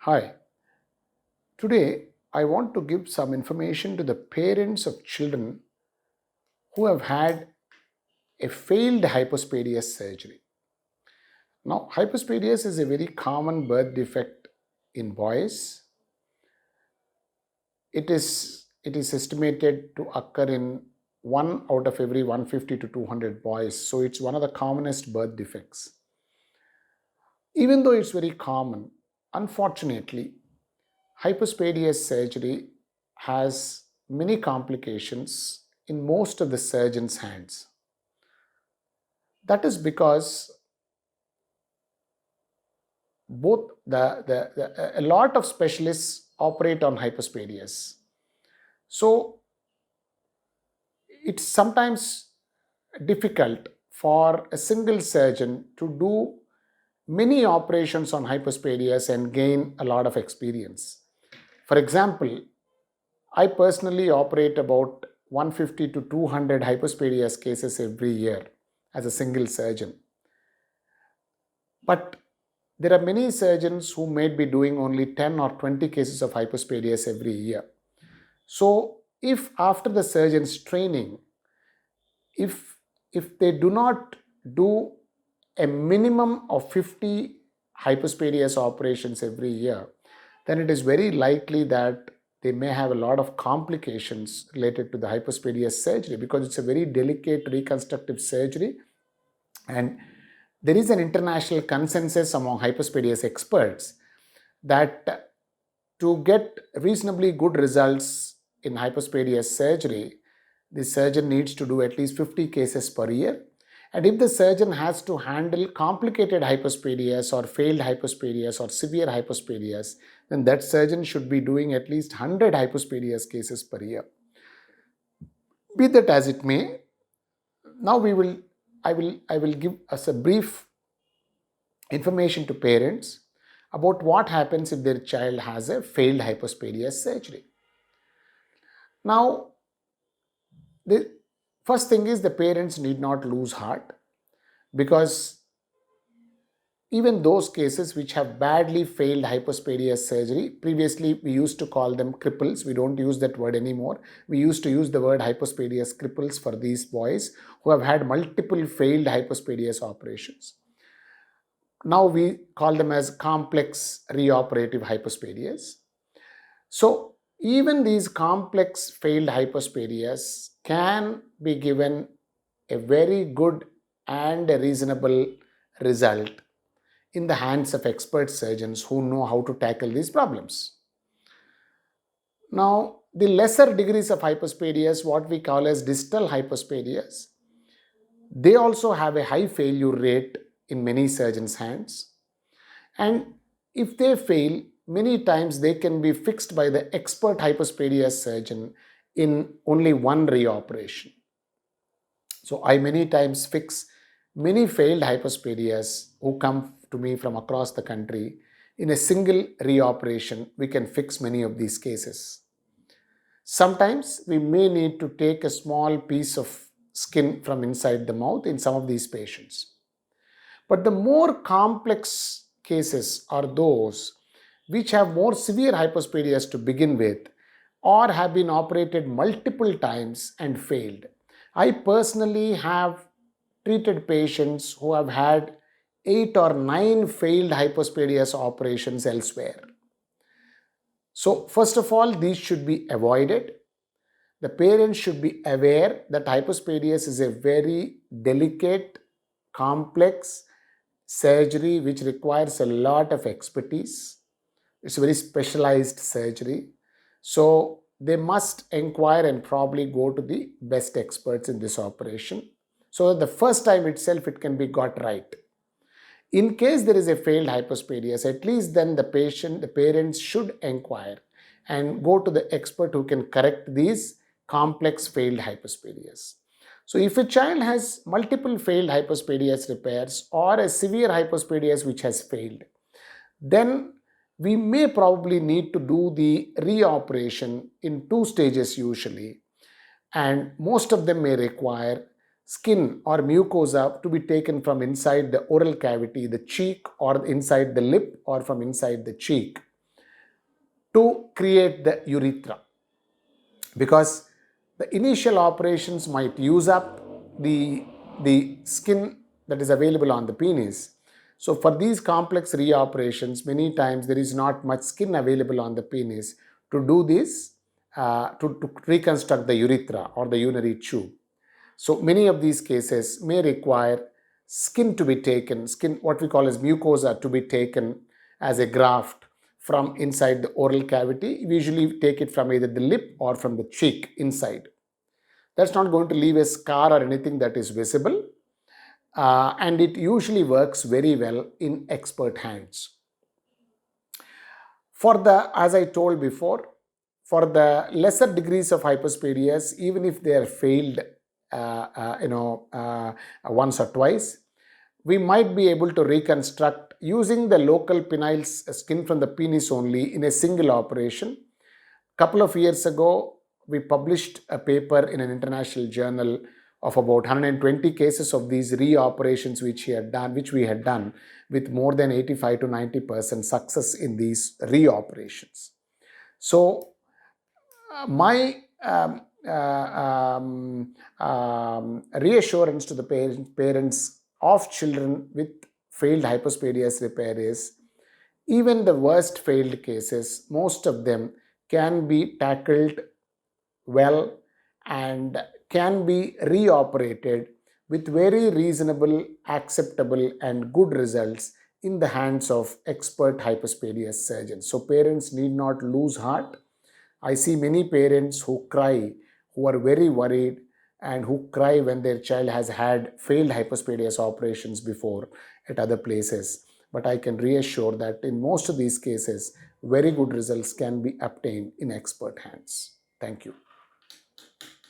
Hi, today I want to give some information to the parents of children who have had a failed hypospadias surgery. Now, hypospadias is a very common birth defect in boys. It is estimated to occur in 1 out of every 150 to 200 boys. So it's one of the commonest birth defects. Even though it's very common, unfortunately, hypospadias surgery has many complications in most of the surgeons' hands. That is because a lot of specialists operate on hypospadias. So it's sometimes difficult for a single surgeon to do many operations on hypospadias and gain a lot of experience. For example, I personally operate about 150 to 200 hypospadias cases every year as a single surgeon. But there are many surgeons who may be doing only 10 or 20 cases of hypospadias every year. So if after the surgeon's training, if they do not do a minimum of 50 hypospadias operations every year, then it is very likely that they may have a lot of complications related to the hypospadias surgery, because it's a very delicate reconstructive surgery, and there is an international consensus among hypospadias experts that to get reasonably good results in hypospadias surgery, the surgeon needs to do at least 50 cases per year. And if the surgeon has to handle complicated hypospadias or failed hypospadias or severe hypospadias, then that surgeon should be doing at least 100 hypospadias cases per year. Be that as it may, now I will give us a brief information to parents about what happens if their child has a failed hypospadias surgery. Now, the first thing is the parents need not lose heart, because even those cases which have badly failed hypospadias surgery, previously we used to call them cripples. We don't use that word anymore. We used to use the word hypospadias cripples for these boys who have had multiple failed hypospadias operations. Now we call them as complex reoperative hypospadias. So even these complex failed hypospadias can be given a very good and a reasonable result in the hands of expert surgeons who know how to tackle these problems. Now, the lesser degrees of hypospadias, what we call as distal hypospadias, they also have a high failure rate in many surgeons' hands. And if they fail, many times they can be fixed by the expert hypospadias surgeon in only one reoperation. So I many times fix many failed hypospadias who come to me from across the country. In a single reoperation, we can fix many of these cases. Sometimes we may need to take a small piece of skin from inside the mouth in some of these patients. But the more complex cases are those which have more severe hypospadias to begin with, or have been operated multiple times and failed. I personally have treated patients who have had 8 or 9 failed hypospadias operations elsewhere. So first of all, these should be avoided. The parents should be aware that hypospadias is a very delicate, complex surgery which requires a lot of expertise. It's a very specialized surgery. So they must inquire and probably go to the best experts in this operation, so that the first time itself it can be got right. In case there is a failed hypospadias, at least then the parents should inquire and go to the expert who can correct these complex failed hypospadias. So if a child has multiple failed hypospadias repairs or a severe hypospadias which has failed, then we may probably need to do the reoperation in 2 stages usually, and most of them may require skin or mucosa to be taken from inside the oral cavity, the cheek, or inside the lip, or from inside the cheek. to create the urethra, because the initial operations might use up the skin that is available on the penis. So for these complex reoperations, many times there is not much skin available on the penis to do this, to reconstruct the urethra or the urinary tube. So many of these cases may require skin to be taken, skin, what we call as mucosa, to be taken as a graft from inside the oral cavity. We usually take it from either the lip or from the cheek inside. That's not going to leave a scar or anything that is visible. And it usually works very well in expert hands. For the, as I told before, for the lesser degrees of hypospadias, even if they are failed once or twice, we might be able to reconstruct using the local penile skin from the penis only in a single operation. Couple of years ago, we published a paper in an international journal of about 120 cases of these reoperations which we had done with more than 85 to 90% success in these reoperations. So my reassurance to the parents of children with failed hypospadias repair is, even the worst failed cases, most of them can be tackled well and can be reoperated with very reasonable, acceptable and good results in the hands of expert hypospadias surgeons. So parents need not lose heart. I see many parents who cry, who are very worried and who cry when their child has had failed hypospadias operations before at other places. But I can reassure that in most of these cases, very good results can be obtained in expert hands. Thank you.